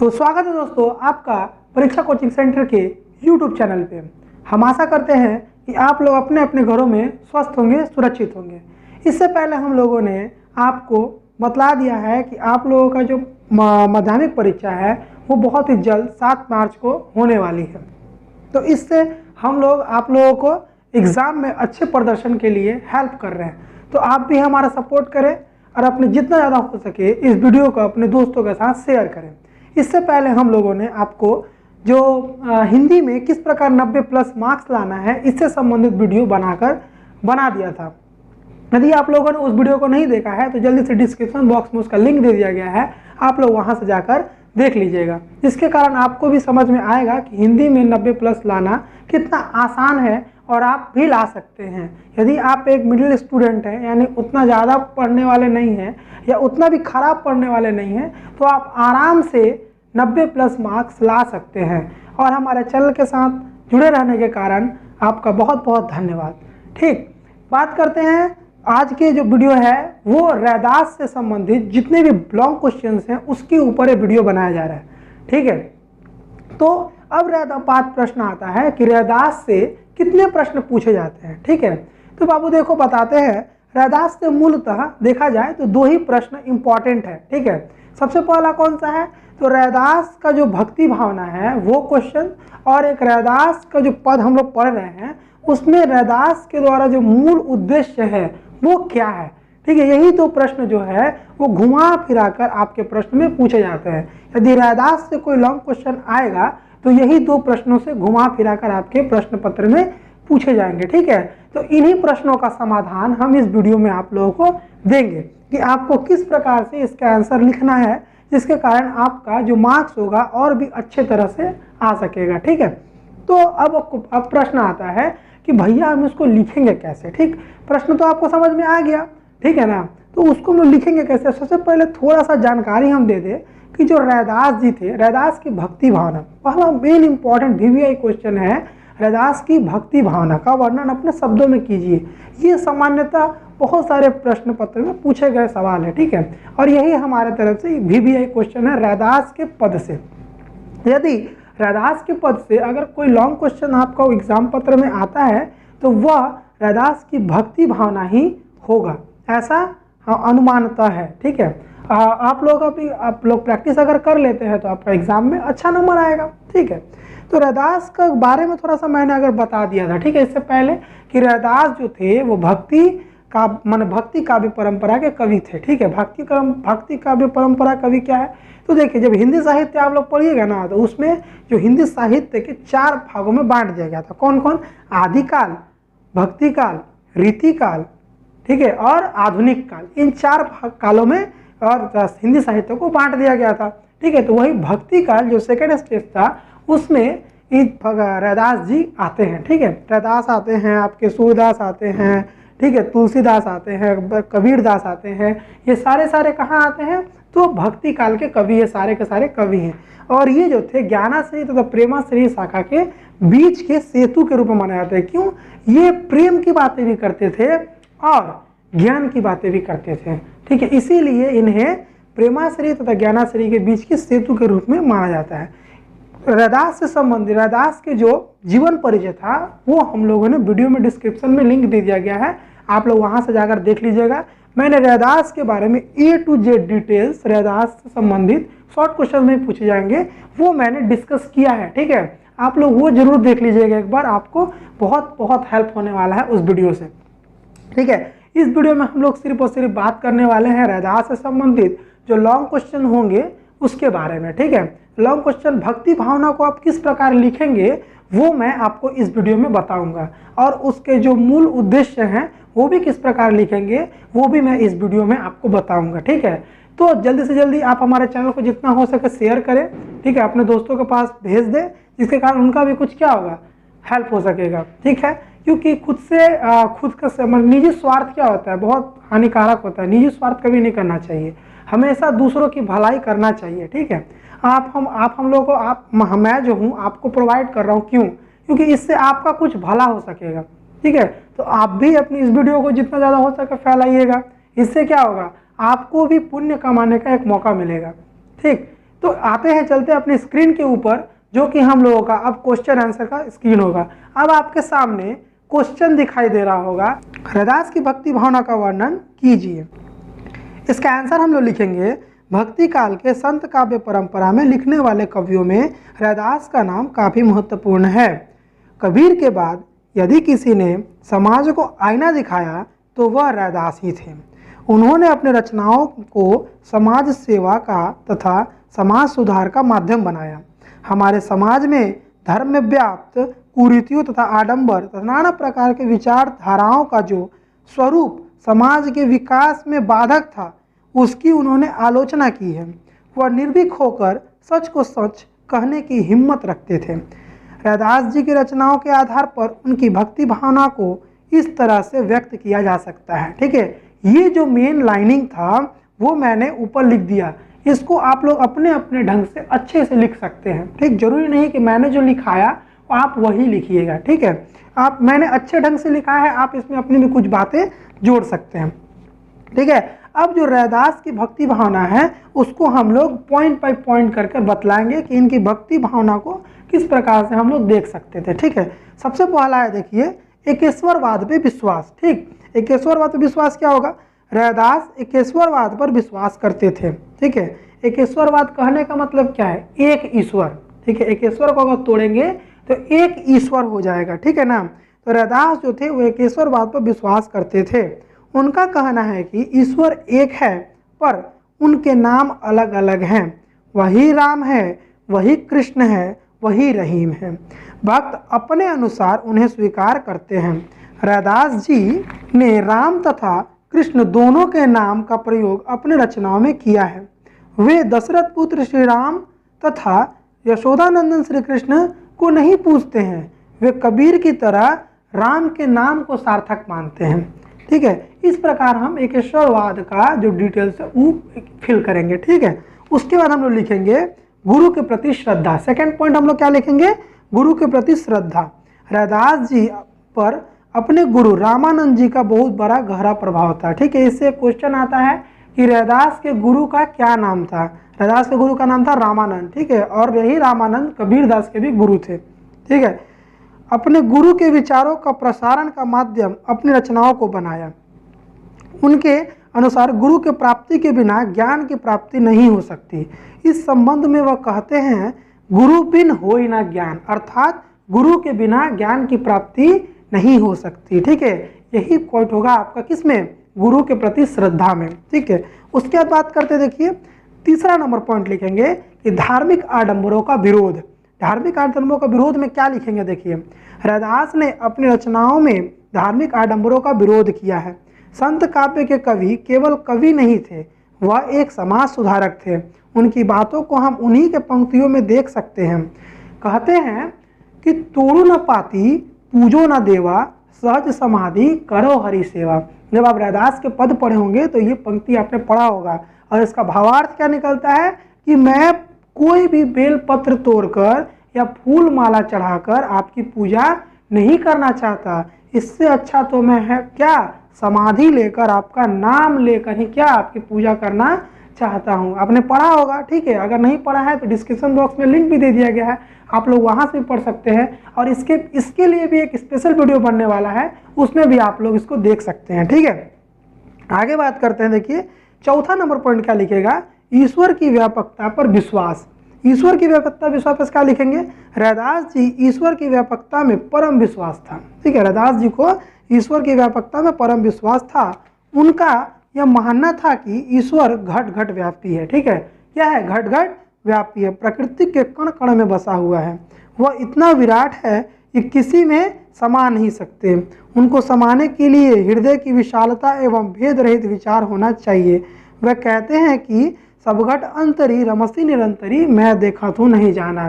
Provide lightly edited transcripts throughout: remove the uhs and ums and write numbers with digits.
तो स्वागत है दोस्तों आपका परीक्षा कोचिंग सेंटर के YouTube चैनल पे। हम आशा करते हैं कि आप लोग अपने अपने घरों में स्वस्थ होंगे, सुरक्षित होंगे। इससे पहले हम लोगों ने आपको बतला दिया है कि आप लोगों का जो माध्यमिक परीक्षा है वो बहुत ही जल्द 7 मार्च को होने वाली है। तो इससे हम लोग आप लोगों को एग्ज़ाम में अच्छे प्रदर्शन के लिए हेल्प कर रहे हैं। तो आप भी हमारा सपोर्ट करें और अपने जितना ज़्यादा हो सके इस वीडियो को अपने दोस्तों के साथ शेयर करें। इससे पहले हम लोगों ने आपको जो हिंदी में किस प्रकार 90+ मार्क्स लाना है इससे संबंधित वीडियो बना दिया था। यदि आप लोगों ने उस वीडियो को नहीं देखा है तो जल्दी से डिस्क्रिप्शन बॉक्स में उसका लिंक दे दिया गया है, आप लोग वहां से जाकर देख लीजिएगा। जिसके कारण आपको भी समझ में आएगा कि हिंदी में 90+ लाना कितना आसान है और आप भी ला सकते हैं। यदि आप एक मिडिल स्टूडेंट हैं, यानी उतना ज़्यादा पढ़ने वाले नहीं हैं या उतना भी खराब पढ़ने वाले नहीं हैं, तो आप आराम से 90+ मार्क्स ला सकते हैं। और हमारे चैनल के साथ जुड़े रहने के कारण आपका बहुत बहुत धन्यवाद। ठीक, बात करते हैं आज के जो वीडियो है वो रैदास से संबंधित जितने भी लॉन्ग क्वेश्चंस हैं उसके ऊपर ये वीडियो बनाया जा रहा है। ठीक है, तो अब बात प्रश्न आता है कि रैदास से कितने प्रश्न पूछे जाते हैं। ठीक है, तो बाबू देखो बताते हैं, रैदास से मूलतः देखा जाए तो 2 ही प्रश्न इंपॉर्टेंट है। ठीक है, सबसे पहला कौन सा है, तो रैदास का जो भक्ति भावना है वो क्वेश्चन, और एक रैदास का जो पद हम लोग पढ़ रहे हैं उसमें रैदास के द्वारा जो मूल उद्देश्य है वो क्या है। ठीक है, यही 2 प्रश्न जो है वो घुमा फिरा कर आपके प्रश्न में पूछे जाते हैं। यदि रैदास से कोई लॉन्ग क्वेश्चन आएगा तो यही 2 प्रश्नों से घुमा फिरा कर आपके प्रश्न पत्र में पूछे जाएंगे। ठीक है, तो इन्हीं प्रश्नों का समाधान हम इस वीडियो में आप लोगों को देंगे कि आपको किस प्रकार से इसका आंसर लिखना है, जिसके कारण आपका जो मार्क्स होगा और भी अच्छे तरह से आ सकेगा। ठीक है, तो अब प्रश्न आता है कि भैया हम इसको लिखेंगे कैसे। ठीक, प्रश्न तो आपको समझ में आ गया, ठीक है ना, तो उसको हम लिखेंगे कैसे। सबसे पहले थोड़ा सा जानकारी हम दे दें कि जो रैदास जी थे, रैदास की भक्ति भावना पहला मेन इंपॉर्टेंट VVI क्वेश्चन है। रैदास की भक्ति भावना का वर्णन अपने शब्दों में कीजिए। ये सामान्यतः बहुत सारे प्रश्न पत्र में पूछे गए सवाल है। ठीक है, और यही हमारे तरफ से VVI क्वेश्चन है रैदास के पद से। यदि रैदास के पद से अगर कोई लॉन्ग क्वेश्चन आपका एग्जाम पत्र में आता है तो वह रैदास की भक्ति भावना ही होगा, ऐसा अनुमानता है। ठीक है, आप लोग प्रैक्टिस अगर कर लेते हैं तो आपका एग्जाम में अच्छा नंबर आएगा। ठीक है, तो रैदास का बारे में थोड़ा सा मैंने अगर बता दिया था, ठीक है, इससे पहले कि रैदास जो थे वो भक्ति काव्य परंपरा के कवि थे। ठीक है, भक्ति काव्य परंपरा कवि क्या है, तो देखिए जब हिंदी साहित्य आप लोग पढ़िएगा ना तो उसमें जो हिंदी साहित्य के 4 भागों में बांट दिया गया था। कौन कौन, आदिकाल, भक्तिकाल, रीतिकाल, ठीक है, और आधुनिक काल। इन 4 कालों में और हिंदी साहित्य को बांट दिया गया था। ठीक है, तो वही भक्ति काल जो सेकेंड स्टेज था उसमें रैदास जी आते हैं। ठीक है, रैदास आते हैं, आपके सूरदास आते हैं, ठीक है, तुलसीदास आते हैं, कबीरदास आते हैं। ये सारे कहाँ आते हैं, तो भक्ति काल के कवि, ये सारे के सारे कवि हैं। और ये जो थे ज्ञानाश्री तथा प्रेमाश्री शाखा के बीच के सेतु के रूप में माने जाते हैं। क्यों, ये प्रेम की बातें भी करते थे और ज्ञान की बातें भी करते थे। ठीक है, इसीलिए इन्हें प्रेमाश्री तथा ज्ञानाश्री के बीच के सेतु के रूप में माना जाता है। रैदास से संबंधित रैदास के जो जीवन परिचय था वो हम लोगों ने वीडियो में डिस्क्रिप्शन में लिंक दे दिया गया है, आप लोग वहां से जाकर देख लीजिएगा। मैंने रैदास के बारे में A to Z details Raidas से संबंधित शॉर्ट क्वेश्चन में पूछे जाएंगे, वो मैंने डिस्कस किया है। ठीक है, आप लोग वो जरूर देख लीजिएगा एक बार, आपको बहुत बहुत हेल्प होने वाला है उस वीडियो से। ठीक है, इस वीडियो में हम लोग सिर्फ और सिर्फ बात करने वाले हैं रैदास से संबंधित जो लॉन्ग क्वेश्चन होंगे उसके बारे में। ठीक है, लॉन्ग क्वेश्चन भक्ति भावना को आप किस प्रकार लिखेंगे वो मैं आपको इस वीडियो में बताऊंगा, और उसके जो मूल उद्देश्य हैं वो भी किस प्रकार लिखेंगे वो भी मैं इस वीडियो में आपको बताऊंगा। ठीक है, तो जल्दी से जल्दी आप हमारे चैनल को जितना हो सके शेयर करें। ठीक है, अपने दोस्तों के पास भेज दें, जिसके कारण उनका भी कुछ क्या होगा, हेल्प हो सकेगा। ठीक है, क्योंकि खुद का निजी स्वार्थ क्या होता है, बहुत हानिकारक होता है। निजी स्वार्थ कभी नहीं करना चाहिए, हमेशा दूसरों की भलाई करना चाहिए। ठीक है, हम लोग को मैं जो हूँ आपको प्रोवाइड कर रहा हूँ, क्यों, क्योंकि इससे आपका कुछ भला हो सकेगा। ठीक है, तो आप भी अपनी इस वीडियो को जितना ज़्यादा हो सके फैलाइएगा, इससे क्या होगा, आपको भी पुण्य कमाने का एक मौका मिलेगा। ठीक, तो आते हैं, चलते हैं अपनी स्क्रीन के ऊपर, जो कि हम लोगों का अब क्वेश्चन आंसर का स्क्रीन होगा। अब आपके सामने क्वेश्चन दिखाई दे रहा होगा, रैदास की भक्ति भावना का वर्णन कीजिए। इसका आंसर हम लोग लिखेंगे, भक्ति काल के संत काव्य परंपरा में लिखने वाले कवियों में रैदास का नाम काफ़ी महत्वपूर्ण है। कबीर के बाद यदि किसी ने समाज को आईना दिखाया तो वह रैदास ही थे। उन्होंने अपने रचनाओं को समाज सेवा का तथा समाज सुधार का माध्यम बनाया। हमारे समाज में धर्म में व्याप्त कुरीतियों तथा आडंबर तथा नाना प्रकार के विचारधाराओं का जो स्वरूप समाज के विकास में बाधक था, उसकी उन्होंने आलोचना की है। वह निर्भीक होकर सच को सच कहने की हिम्मत रखते थे। रैदास जी की रचनाओं के आधार पर उनकी भक्ति भावना को इस तरह से व्यक्त किया जा सकता है। ठीक है, ये जो मेन लाइनिंग था वो मैंने ऊपर लिख दिया। इसको आप लोग अपने अपने ढंग से अच्छे से लिख सकते हैं। ठीक, जरूरी नहीं कि मैंने जो लिखाया आप वही लिखिएगा। ठीक है, मैंने अच्छे ढंग से लिखा है, आप इसमें अपनी भी कुछ बातें जोड़ सकते हैं। ठीक है, अब जो रैदास की भक्ति भावना है उसको हम लोग पॉइंट बाय पॉइंट करके बतलाएंगे कि इनकी भक्ति भावना को किस प्रकार से हम लोग देख सकते थे। ठीक है, सबसे पहला है, देखिए, एकेश्वरवाद पे विश्वास। ठीक, एकेश्वरवाद पे विश्वास क्या होगा? रैदास एकेश्वरवाद पर विश्वास करते थे। ठीक है, एकेश्वरवाद कहने का मतलब क्या है? एक ईश्वर। ठीक है, एकेश्वर को अगर तोड़ेंगे तो एक ईश्वर हो जाएगा। ठीक है ना, तो रैदास जो थे वो एकेश्वरवाद पर विश्वास करते थे। उनका कहना है कि ईश्वर एक है पर उनके नाम अलग अलग हैं। वही राम है, वही कृष्ण है, वही रहीम है। भक्त अपने अनुसार उन्हें स्वीकार करते हैं। रैदास जी ने राम तथा कृष्ण दोनों के नाम का प्रयोग अपने रचनाओं में किया है। वे दशरथ पुत्र श्री राम तथा यशोदानंदन श्री कृष्ण को नहीं पूछते हैं। वे कबीर की तरह राम के नाम को सार्थक मानते हैं। ठीक है, इस प्रकार हम एकेश्वरवाद का जो डिटेल्स है वो फिल करेंगे। ठीक है, उसके बाद हम लोग लिखेंगे गुरु के प्रति श्रद्धा। सेकंड पॉइंट हम लोग क्या लिखेंगे? गुरु के प्रति श्रद्धा। रैदास जी पर अपने गुरु रामानंद जी का बहुत बड़ा गहरा प्रभाव था। ठीक है, इससे क्वेश्चन आता है कि रैदास के गुरु का क्या नाम था? रैदास के गुरु का नाम था रामानंद। ठीक है, और यही रामानंद कबीरदास के भी गुरु थे। ठीक है, अपने गुरु के विचारों का प्रसारण का माध्यम अपनी रचनाओं को बनाया। उनके अनुसार गुरु के प्राप्ति के बिना ज्ञान की प्राप्ति नहीं हो सकती। इस संबंध में वह कहते हैं, गुरु बिन होई ना ज्ञान, अर्थात गुरु के बिना ज्ञान की प्राप्ति नहीं हो सकती। ठीक है, यही पॉइंट होगा आपका किसमें? गुरु के प्रति श्रद्धा में। ठीक है, उसके बाद बात करते, देखिए, तीसरा नंबर पॉइंट लिखेंगे कि धार्मिक आडंबरों का विरोध। धार्मिक आडंबरों का विरोध में क्या लिखेंगे? देखिए, रैदास ने अपनी रचनाओं में धार्मिक आडंबरों का विरोध किया है। संत काव्य के कवि केवल कवि नहीं थे, वह एक समाज सुधारक थे। उनकी बातों को हम उन्हीं के पंक्तियों में देख सकते हैं। कहते हैं कि तोड़ो न पाती, पूजो न देवा, सहज समाधि करो हरि सेवा। जब आप रैदास के पद पढ़े होंगे तो ये पंक्ति आपने पढ़ा होगा, और इसका भावार्थ क्या निकलता है कि मैं कोई भी बेल पत्र तोड़कर या फूल माला चढ़ाकर आपकी पूजा नहीं करना चाहता। इससे अच्छा तो मैं है क्या, समाधि लेकर आपका नाम लेकर ही क्या आपकी पूजा करना चाहता हूँ। आपने पढ़ा होगा। ठीक है, अगर नहीं पढ़ा है तो डिस्क्रिप्शन बॉक्स में लिंक भी दे दिया गया है, आप लोग वहाँ से भी पढ़ सकते हैं। और इसके लिए भी एक स्पेशल वीडियो बनने वाला है, उसमें भी आप लोग इसको देख सकते हैं। ठीक है, आगे बात करते हैं। देखिए, चौथा नंबर पॉइंट क्या लिखेगा? ईश्वर की व्यापकता पर विश्वास। ईश्वर की व्यापकता विश्वास पर क्या लिखेंगे? रैदास जी ईश्वर की व्यापकता में परम विश्वास था। ठीक है, रैदास जी को ईश्वर की व्यापकता में परम विश्वास था। उनका यह मानना था कि ईश्वर घट घट व्यापी है। ठीक है, क्या है? घट घट व्यापी है, प्रकृति के कण कण में बसा हुआ है। वह इतना विराट है कि किसी में समा नहीं सकते। उनको समाने के लिए हृदय की विशालता एवं भेद रहित विचार होना चाहिए। वह कहते हैं कि सब घट अंतरी रमसी निरंतरी, मैं देखा तो नहीं जाना।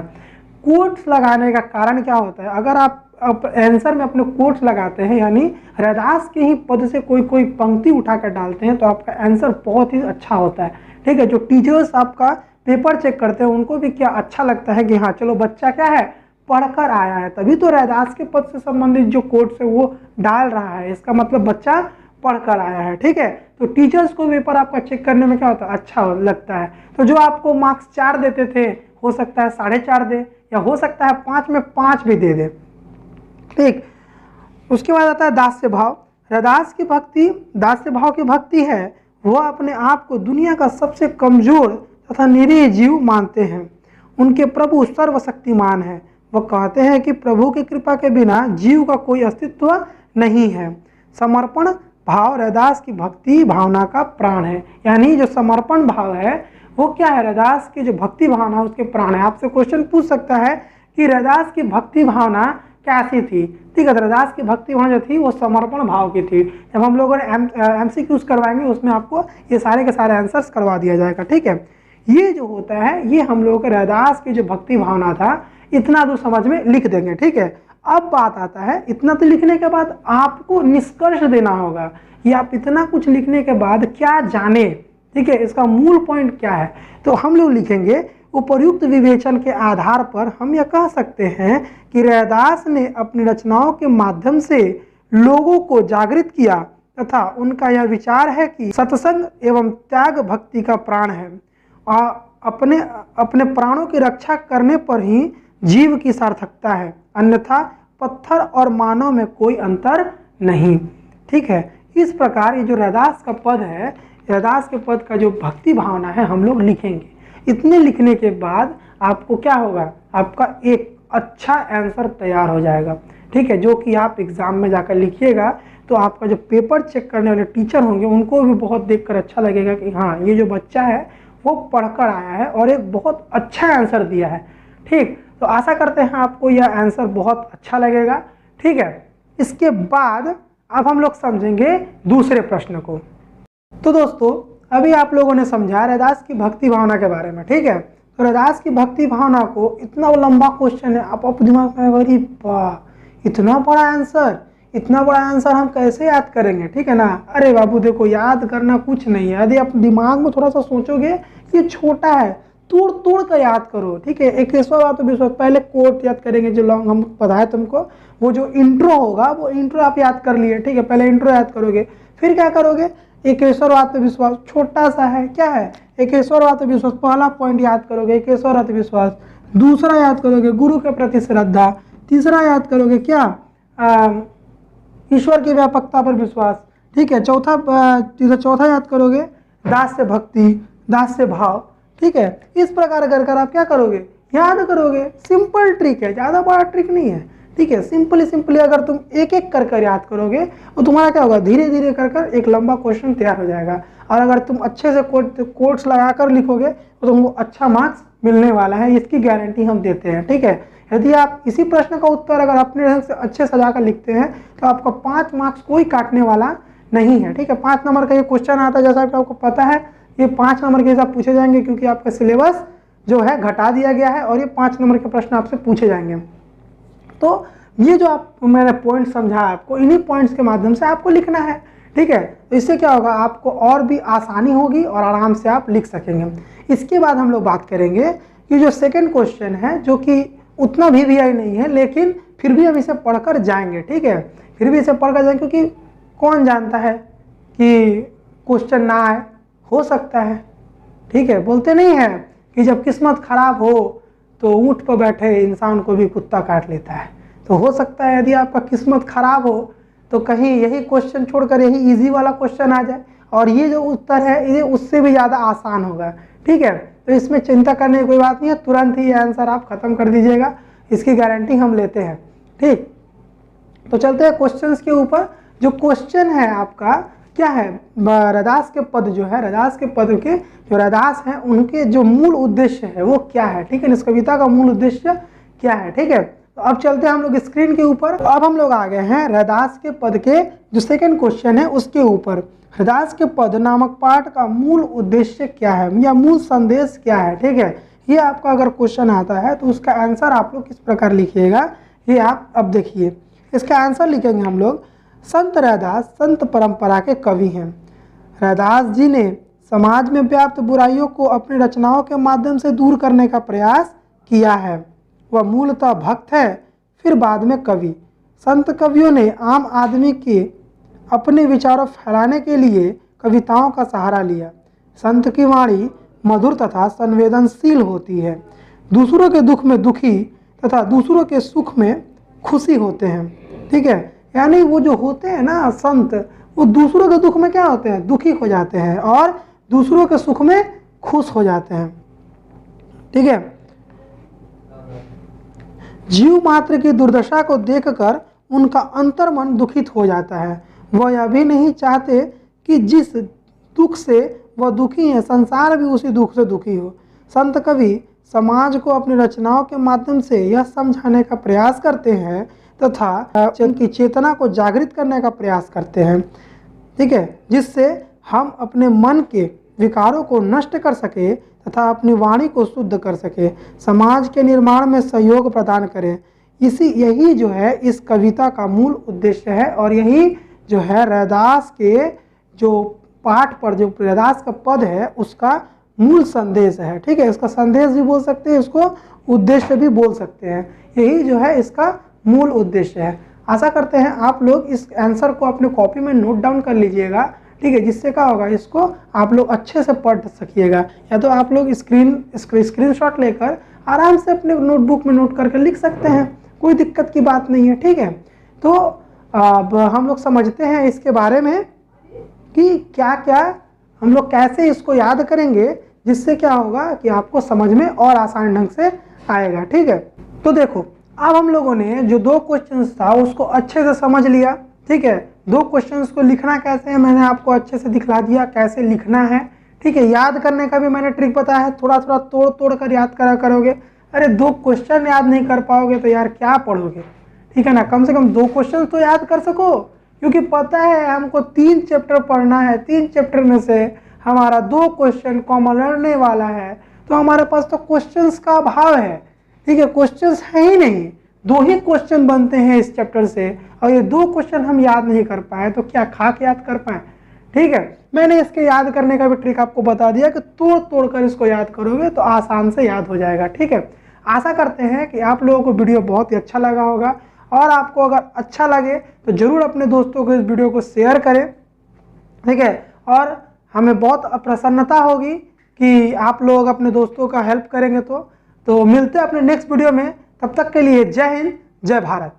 कोट्स लगाने का कारण क्या होता है? अगर आप आंसर में अपने कोट्स लगाते हैं, यानी रैदास के ही पद से कोई कोई पंक्ति उठा कर डालते हैं, तो आपका आंसर बहुत ही अच्छा होता है। ठीक है, जो टीचर्स आपका पेपर चेक करते हैं उनको भी क्या अच्छा लगता है कि हाँ चलो बच्चा क्या है, पढ़कर आया है, तभी तो रैदास के पद से संबंधित जो कोट्स है वो डाल रहा है। इसका मतलब बच्चा पढ़कर आया है। ठीक है, तो टीचर्स को पेपर आपका चेक करने में क्या होता है, अच्छा लगता है। तो जो आपको मार्क्स 4 देते थे, हो सकता है 4.5 दे, या हो सकता है 5 में 5 भी दे दे। ठीक, उसके बाद आता है दास्य भाव। रैदास की भक्ति, दास्य भाव की भक्ति है, वह अपने आप को दुनिया का सबसे कमजोर तथा निरीह जीव मानते हैं। उनके प्रभु सर्वशक्तिमान है। वह कहते हैं कि प्रभु की कृपा के बिना जीव का कोई अस्तित्व नहीं है। समर्पण भाव रैदास की भक्ति भावना का प्राण है। यानी जो समर्पण भाव है वो क्या है, रैदास की जो भक्ति भावना उसके प्राण है। आपसे क्वेश्चन पूछ सकता है कि रैदास की भक्ति भावना कैसी थी। ठीक है, रैदास की भक्ति भावना जो थी वो समर्पण भाव की थी। जब हम लोगों ने MCQs करवाएंगे उसमें आपको ये सारे के सारे आंसर्स करवा दिया जाएगा। ठीक है, ये जो होता है ये हम लोगों के रैदास की जो भक्ति भावना था, इतना तो समझ में लिख देंगे। ठीक है, अब बात आता है, इतना तो लिखने के बाद आपको निष्कर्ष देना होगा कि आप इतना कुछ लिखने के बाद क्या जाने। ठीक है, इसका मूल पॉइंट क्या है, तो हम लोग लिखेंगे उपर्युक्त विवेचन के आधार पर हम यह कह सकते हैं कि रैदास ने अपनी रचनाओं के माध्यम से लोगों को जागृत किया तथा उनका यह विचार है कि सत्संग एवं त्याग भक्ति का प्राण है और अपने प्राणों की रक्षा करने पर ही जीव की सार्थकता है, अन्यथा पत्थर और मानव में कोई अंतर नहीं। ठीक है, इस प्रकार ये जो रैदास का पद है, रैदास के पद का जो भक्ति भावना है हम लोग लिखेंगे। इतने लिखने के बाद आपको क्या होगा, आपका एक अच्छा आंसर तैयार हो जाएगा। ठीक है, जो कि आप एग्ज़ाम में जाकर लिखिएगा तो आपका जो पेपर चेक करने वाले टीचर होंगे उनको भी बहुत देखकर अच्छा लगेगा कि हाँ ये जो बच्चा है वो पढ़कर आया है और एक बहुत अच्छा आंसर दिया है। ठीक, तो आशा करते हैं आपको यह आंसर बहुत अच्छा लगेगा। ठीक है, इसके बाद अब हम लोग समझेंगे दूसरे प्रश्न को। तो दोस्तों अभी आप लोगों ने समझा रैदास की भक्ति भावना के बारे में। ठीक है, तो रैदास की भक्ति भावना को इतना लंबा क्वेश्चन है, आप दिमाग में अरे वाह इतना बड़ा आंसर, इतना बड़ा आंसर हम कैसे याद करेंगे। ठीक है ना, अरे बाबू देखो याद करना कुछ नहीं है, यदि आप दिमाग में थोड़ा सा सोचोगे ये छोटा है, तोड़ तोड़ कर याद करो। ठीक है, 21वां बात तो विश्वास, पहले कोट याद करेंगे जो लॉन्ग हम बताए तुमको, वो जो इंट्रो होगा वो इंट्रो आप याद कर लिए। ठीक है, पहले इंट्रो याद करोगे, फिर क्या करोगे, 21वां आत्मविश्वास छोटा सा है, क्या है 21वां आत्मविश्वास, पहला पॉइंट याद करोगे 21वां आत्मविश्वास, दूसरा याद करोगे गुरु के प्रति श्रद्धा, तीसरा याद करोगे क्या ईश्वर की व्यापकता पर विश्वास। ठीक है, चौथा याद करोगे दास्य भक्ति, दास्य भाव। ठीक है, इस प्रकार कर आप क्या करोगे, याद करोगे। सिंपल ट्रिक है, ज़्यादा बड़ा ट्रिक नहीं है। ठीक है, सिंपली अगर तुम एक एक कर याद करोगे तो तुम्हारा क्या होगा, धीरे धीरे कर एक लंबा क्वेश्चन तैयार हो जाएगा। और अगर तुम अच्छे से कोट्स लगाकर लिखोगे तो तुमको अच्छा मार्क्स मिलने वाला है, इसकी गारंटी हम देते हैं। ठीक है, यदि आप इसी प्रश्न का उत्तर अगर अपने ढंग से अच्छे सजा कर लिखते हैं तो आपका 5 मार्क्स कोई काटने वाला नहीं है। ठीक है, 5 नंबर का ये क्वेश्चन आता है, जैसा कि आपको पता है ये 5 नंबर के हिसाब पूछे जाएंगे क्योंकि आपका सिलेबस जो है घटा दिया गया है और ये 5 नंबर के प्रश्न आपसे पूछे जाएंगे। तो ये जो आप मैंने पॉइंट समझा आपको, इन्हीं पॉइंट्स के माध्यम से आपको लिखना है। ठीक है, तो इससे क्या होगा, आपको और भी आसानी होगी और आराम से आप लिख सकेंगे। इसके बाद हम लोग बात करेंगे कि जो सेकंड क्वेश्चन है, जो कि उतना भी VI नहीं है लेकिन फिर भी हम इसे पढ़कर जाएंगे। ठीक है, फिर भी इसे पढ़कर जाएंगे क्योंकि कौन जानता है कि क्वेश्चन ना आए, हो सकता है। ठीक है, बोलते नहीं है कि जब किस्मत खराब हो तो ऊँट पर बैठे इंसान को भी कुत्ता काट लेता है। तो हो सकता है यदि आपका किस्मत खराब हो तो कहीं यही क्वेश्चन छोड़कर यही इजी वाला क्वेश्चन आ जाए और ये जो उत्तर है ये उससे भी ज़्यादा आसान होगा। ठीक है, तो इसमें चिंता करने की कोई बात नहीं है, तुरंत ही ये आंसर आप खत्म कर दीजिएगा, इसकी गारंटी हम लेते हैं। ठीक, तो चलते हैं क्वेश्चंस के ऊपर। जो क्वेश्चन है आपका क्या है, रैदास के पद जो है, रैदास के पद के जो रैदास हैं उनके जो मूल उद्देश्य है वो क्या है। ठीक है, इस कविता का मूल उद्देश्य क्या है। ठीक है, तो अब चलते हैं हम लोग स्क्रीन के ऊपर। तो अब हम लोग आ गए हैं रैदास के पद के जो सेकंड क्वेश्चन है उसके ऊपर। रैदास के पद नामक पाठ का मूल उद्देश्य क्या है या मूल संदेश क्या है। ठीक है, ये आपका अगर क्वेश्चन आता है तो उसका आंसर आप लोग किस प्रकार लिखिएगा, ये आप अब देखिए। इसका आंसर लिखेंगे हम लोग, संत रैदास संत परंपरा के कवि हैं। रैदास जी ने समाज में व्याप्त बुराइयों को अपनी रचनाओं के माध्यम से दूर करने का प्रयास किया है। वह मूलतः भक्त है, फिर बाद में कवि। संत कवियों ने आम आदमी के अपने विचारों फैलाने के लिए कविताओं का सहारा लिया। संत की वाणी मधुर तथा संवेदनशील होती है। दूसरों के दुख में दुखी तथा दूसरों के सुख में खुशी होते हैं। ठीक है, यानी वो जो होते हैं ना संत, वो दूसरों के दुख में क्या होते हैं, दुखी हो जाते हैं और दूसरों के सुख में खुश हो जाते हैं। ठीक है, जीव मात्र की दुर्दशा को देखकर उनका अंतर्मन दुखित हो जाता है। वह यह भी नहीं चाहते कि जिस दुख से वह दुखी है संसार भी उसी दुख से दुखी हो। संत कवि समाज को अपनी रचनाओं के माध्यम से यह समझाने का प्रयास करते हैं तथा उनकी चेतना को जागृत करने का प्रयास करते हैं। ठीक है, जिससे हम अपने मन के विकारों को नष्ट कर सके तथा अपनी वाणी को शुद्ध कर सके, समाज के निर्माण में सहयोग प्रदान करें। यही जो है इस कविता का मूल उद्देश्य है और यही जो है रैदास के जो पाठ पर जो रैदास का पद है उसका मूल संदेश है। ठीक है, इसका संदेश भी बोल सकते हैं, इसको उद्देश्य भी बोल सकते हैं। यही जो है इसका मूल उद्देश्य है। आशा करते हैं आप लोग इस आंसर को अपने कॉपी में नोट डाउन कर लीजिएगा। ठीक है, जिससे क्या होगा, इसको आप लोग अच्छे से पढ़ सकिएगा। या तो आप लोग स्क्रीनशॉट लेकर आराम से अपने नोटबुक में नोट करके लिख सकते हैं, कोई दिक्कत की बात नहीं है। ठीक है, तो अब हम लोग समझते हैं इसके बारे में कि क्या क्या हम लोग कैसे इसको याद करेंगे, जिससे क्या होगा कि आपको समझ में और आसान ढंग से आएगा। ठीक है, तो देखो अब हम लोगों ने जो 2 क्वेश्चंस था उसको अच्छे से समझ लिया। ठीक है, 2 क्वेश्चंस को लिखना कैसे है मैंने आपको अच्छे से दिखला दिया, कैसे लिखना है। ठीक है, याद करने का भी मैंने ट्रिक बताया है, थोड़ा थोड़ा तोड़ तोड़ कर याद करा करोगे। अरे 2 क्वेश्चन याद नहीं कर पाओगे तो यार क्या पढ़ोगे। ठीक है ना, कम से कम 2 क्वेश्चन तो याद कर सको, क्योंकि पता है हमको 3 चैप्टर पढ़ना है, 3 चैप्टर में से हमारा 2 क्वेश्चन कॉमन रहने वाला है, तो हमारे पास तो क्वेश्चंस का अभाव है। ठीक है, क्वेश्चंस है ही नहीं, 2 ही क्वेश्चन बनते हैं इस चैप्टर से और ये 2 क्वेश्चन हम याद नहीं कर पाए तो क्या खाक याद कर पाए। ठीक है, मैंने इसके याद करने का भी ट्रिक आपको बता दिया कि तोड़ तोड़ कर इसको याद करोगे तो आसान से याद हो जाएगा। ठीक है, आशा करते हैं कि आप लोगों को वीडियो बहुत ही अच्छा लगा होगा और आपको अगर अच्छा लगे तो ज़रूर अपने दोस्तों को इस वीडियो को शेयर करें। ठीक है, और हमें बहुत प्रसन्नता होगी कि आप लोग अपने दोस्तों का हेल्प करेंगे। तो मिलते हैं अपने नेक्स्ट वीडियो में, तब तक के लिए जय हिंद, जय भारत।